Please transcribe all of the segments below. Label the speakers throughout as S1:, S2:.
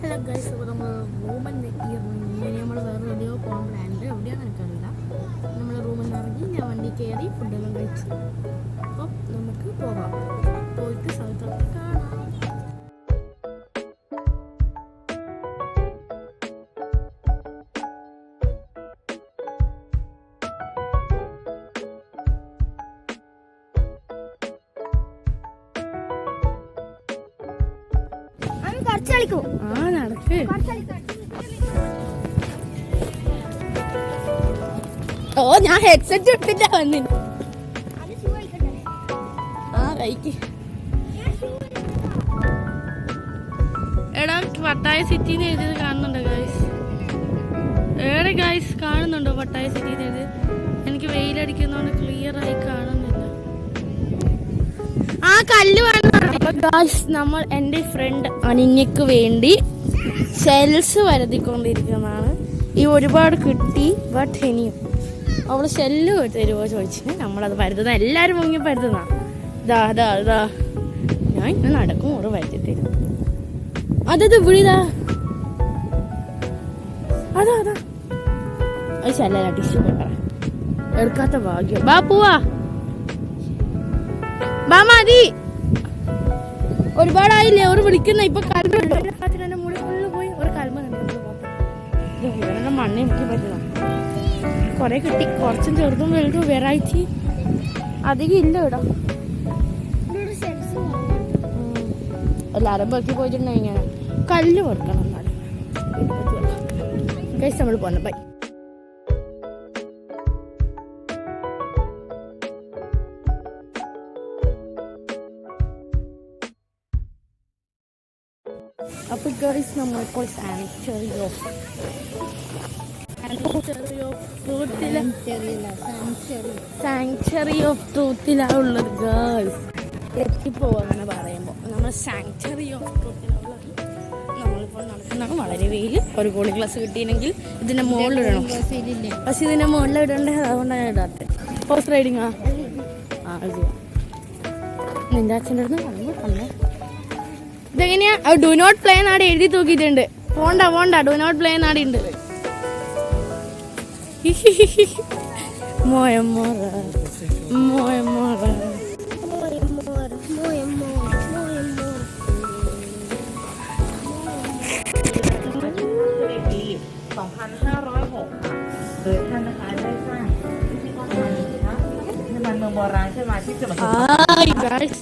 S1: Hello guys, അപ്പോൾ നമ്മൾ റൂമിൽ ഇറങ്ങി നമ്മൾ വേറെ എവിടെയോ പോകാൻ പ്ലാനുണ്ട്. എവിടെയാണെന്ന് എനിക്കറിയില്ല. നമ്മൾ റൂമിൽ നിന്ന് ഇറങ്ങി ഞാൻ വണ്ടി കയറി ഫുഡെല്ലാം കഴിച്ചു. അപ്പം നമുക്ക് പോകാം, പോയിട്ട് സ്ഥലത്തൊക്കെ കാണാം. നടക്ക്. ഓ, ഞാൻ ഹെഡ്സെറ്റ് ഇട്ടിട്ടാ വന്നിന്. എടാ, പട്ടായ സിറ്റിന്ന് എഴുതിയത് കാണുന്നുണ്ടോ ഗൈസ്? ഏടെ ഗൈസ് കാണുന്നുണ്ടോ പട്ടായ സിറ്റിന്ന് എഴുതി? എനിക്ക് വെയിലടിക്കുന്നോണ്ട് ക്ലിയർ ആയി കാണുന്നില്ല. ആ കല്ല് വേണം. നമ്മൾ എൻ്റെ ഫ്രണ്ട് അനിഞ്ഞയ്ക്ക് വേണ്ടി ഷെൽസ് വരുത്തിക്കൊണ്ടിരിക്കുന്നതാണ്. ഈ ഒരുപാട് കിട്ടി, ബട്ട് ഇനിയും അവൾ ഷെല്ല് തരുമോ ചോദിച്ചിട്ട് നമ്മളത് പരുത്തുന്ന. എല്ലാവരും മുങ്ങി പരുത്തുന്ന. ഇതാ ഞാൻ ഇങ്ങനെ നടക്കും, ഓറ് വരുത്തി തരും. അതത് വിളിതാ, അതാ അത് ശല്ല ടിഷ്യൂ പേപ്പർ എടുക്കാത്ത ഭാഗ്യം. ബാ പോവാ, ബാ മതി. ഒരുപാടായില്ലേ ഒരു വിളിക്കുന്ന. ഇപ്പൊ കൽമ്പന്റെ മുകളിൽ ഫുള്ള് പോയി ഒരു കൽമ്പ മണ്ണി മുക്കി പറ്റുന്ന. കൊറേ കിട്ടി, കുറച്ചും ചെറുതും വലുതും വെറൈറ്റി അധികം ഇല്ല ഇവിടെ. എല്ലാരും പെറുക്കി പോയിട്ടുണ്ടെങ്കിൽ ഇങ്ങനെ കല്ല് കൊടുക്കണം. എന്നാലും കഴിച്ച് നമ്മൾ പോന്നെ. ബൈ. അപ്പോൾ ഗൈസ്, നമ്മളിപ്പോൾ സാങ്ച്വറി ഓഫ് ട്രൂത്തിലാണ് ഉള്ളത് ഗേൾസ്. എത്തിപ്പോവും അങ്ങനെ പറയുമ്പോൾ. നമ്മൾ സാങ്ച്വറി ഓഫ് ട്രൂത്തിലുള്ളത് നമ്മളിപ്പോൾ നടക്കുന്നതാണ്. വളരെ വെയിൽ. ഒരു കൂളിംഗ് ഗ്ലാസ് കിട്ടിയെങ്കിൽ ഇതിൻ്റെ മുകളിലിടണം. പക്ഷെ ഇതിൻ്റെ മുകളിലിടണ്ടേ, അതുകൊണ്ടാണ് ഇടാത്തത്. ഹോഴ്സ് റൈഡിങ്ങാ? നിന്റെ അച്ഛൻ്റെ അടുത്ത് പറഞ്ഞു പറഞ്ഞേ. ഇതെങ്ങനെയാ? ഡു നോട്ട് പ്ലേ നാട് എഴുതി തൂക്കിയിട്ടുണ്ട്. പോണ്ട ഡു നോട്ട് പ്ലേ നാടുണ്ട്.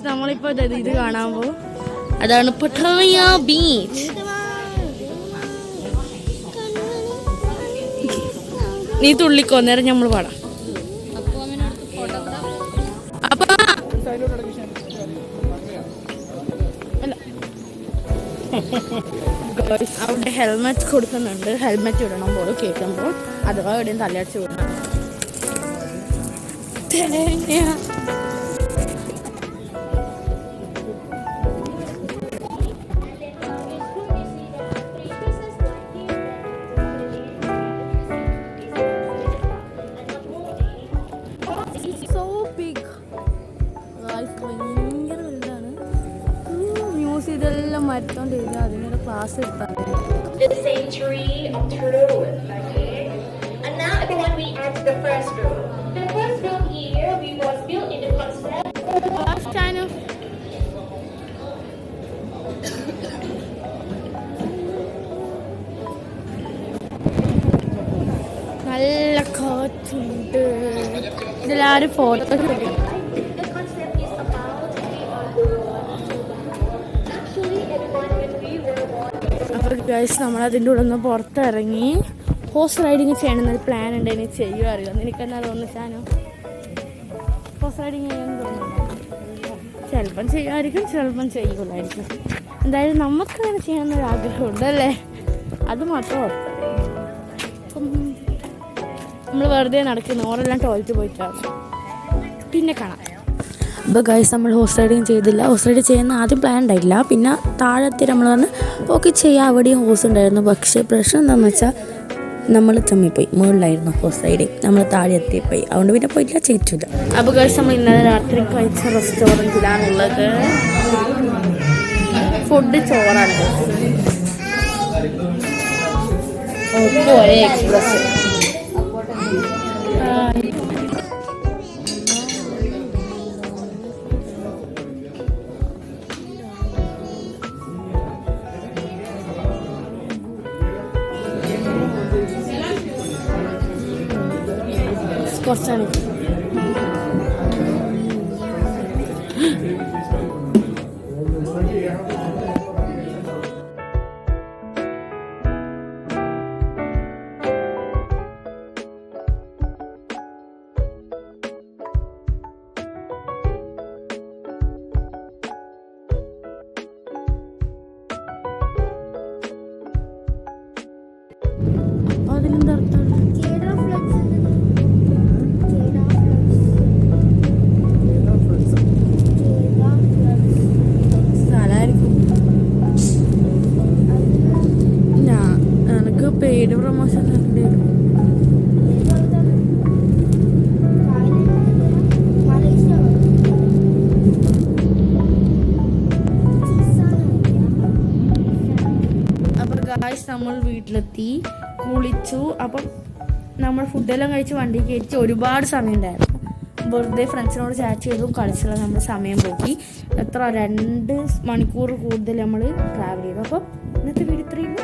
S1: നമ്മളിപ്പോ ഇത് കാണാൻ പോകും. അതാണ് പട്ടായ ബീച്ച്. നീ തുള്ളിക്കോ, നേരം നമ്മൾ പാടാം. അപ്പൊ അവിടെ ഹെൽമെറ്റ് കൊടുക്കുന്നുണ്ട്. ഹെൽമെറ്റ് ഇടണം പോലും കേൾക്കുമ്പോൾ. അഥവാ എവിടെയും തലയടിച്ച് വിടണം. ഇതെല്ലാം മരത്തോണ്ടില്ല. അതിനൊരു ക്ലാസ് എടുത്താൽ നല്ല കാറ്റുണ്ട്. ഇതിലാരും ഫോട്ടോ എടുക്കണം. ഗൈസ്, നമ്മളതിൻ്റെ ഉള്ളിൽ നിന്ന് പുറത്തിറങ്ങി ഹോഴ്സ് റൈഡിങ് ചെയ്യണമെന്നൊരു പ്ലാൻ ഉണ്ട്. ഇനി ചെയ്യുക അറിയാം. നിനക്കെന്നാ തോന്നുന്നു ഷാനു? ഹോഴ്സ് റൈഡിങ് ചെയ്യാൻ തോന്നുന്നു. ചിലപ്പം ചെയ്യുമായിരിക്കും, ചിലപ്പം ചെയ്യൂലായിരിക്കും. എന്തായാലും നമുക്കങ്ങനെ ചെയ്യാമെന്നൊരു ആഗ്രഹമുണ്ട് അല്ലേ? അത് മാത്രം ഓർത്ത് അപ്പം നമ്മൾ വെറുതെ നടക്കുന്നു. ഓരെല്ലാം ടോയ്ലറ്റ് പോയിട്ടാണ്. പിന്നെ കാണാം. അപ്പോൾ ഗൈസ്, നമ്മൾ ഹോഴ്സ് റൈഡിങ് ചെയ്തില്ല. ഹോഴ്സ് റൈഡ് ചെയ്യുന്ന ആദ്യം പ്ലാൻ ഉണ്ടായില്ല. പിന്നെ താഴെത്തി നമ്മൾ വന്ന് ഓക്കെ ചെയ്യാം. അവിടെയും ഹോഴ്സ് ഉണ്ടായിരുന്നു. പക്ഷേ പ്രശ്നം എന്താണെന്ന് വെച്ചാൽ നമ്മൾ ചമ്മിപ്പോയി. മുകളിലായിരുന്നു ഹോഴ്സ് റൈഡിങ്. നമ്മൾ താഴെ എത്തിപ്പോയി. അതുകൊണ്ട് പിന്നെ പോയില്ല, ചെയ്തില്ല. അപ്പോൾ ഗൈസ്, നമ്മൾ ഇന്നലെ രാത്രി കഴിച്ച റെസ്റ്റോറൻറ്റിലാണുള്ളത്. ഫുഡ് ചോറാണ്.
S2: പോലെ എക്സ്പ്രസ്.
S1: കുറച്ചാണ് അപ്പൊ അതിനെന്താ അർത്ഥം? സ്ഥലമായിരിക്കും. എനിക്ക് പെയ്ഡ് പ്രൊമോഷൻ നടക്കേണ്ടി വരും. അപ്പോൾ ഗായ്സ് നമ്മൾ വീട്ടിലെത്തി, കുളിച്ചു. അപ്പം നമ്മൾ ഫുഡെല്ലാം കഴിച്ച് വണ്ടി കയറ്റി ഒരുപാട് സമയം ഉണ്ടായിരുന്നു. വെറുതെ ഫ്രണ്ട്സിനോട് ചാറ്റ് ചെയ്തും കളിച്ചുള്ള നമ്മൾ സമയം പോക്കി. എത്ര 2 മണിക്കൂർ കൂടുതൽ നമ്മൾ ട്രാവൽ ചെയ്തു. അപ്പോൾ ഇന്നത്തെ വീഡിയോ ഇത്രയും.